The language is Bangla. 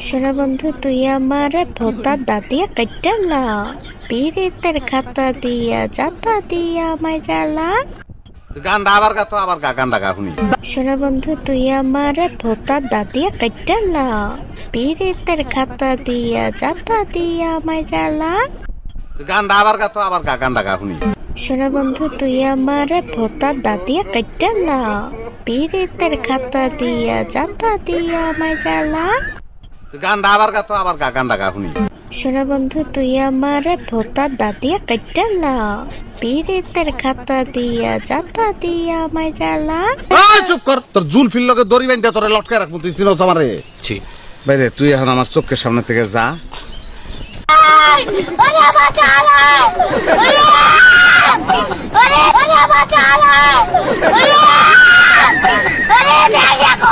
শোনা বন্ধু তুই আমার ভোতা দাতিয়া কাটালা পীড়িতের খাতা দিয়া যাতা দিয়া মাইরালা। গান্ডা আবার গা তো আবার গা গান্ডা গা শুনি। শোনা বন্ধু তুই আমার ভোতা দাতিয়া কাটালা পীড়িতের খাতা দিয়া যাতা দিয়া মাইরালা। গান্ডা আবার গা তো আবার গা গান্ডা গা শুনি। শোনা বন্ধু তুই আমার ভোতা দাতিয়া কাটালা পীড়িতের খাতা দিয়া যাতা দিয়া মাইরালা। গান্ডা আবার গা তো আবার গা গান্ডা গা শুনি। শোনা বন্ধু তুই আমার ভোতা দাতিয়া কাটালা পীড়িতের খাতা দিয়া যাতা দিয়া মাইরালা। চুপ কর, তোর জুল ফিল লগে দড়ি বাইন্ধা তোরে লটকায় রাখবো, তুই চিনোস আমারে? বাইরে তুই এখন আমার চোখের সামনে থেকে যা। ওরে বাঁচালা ওরে বাঁচালা ওরে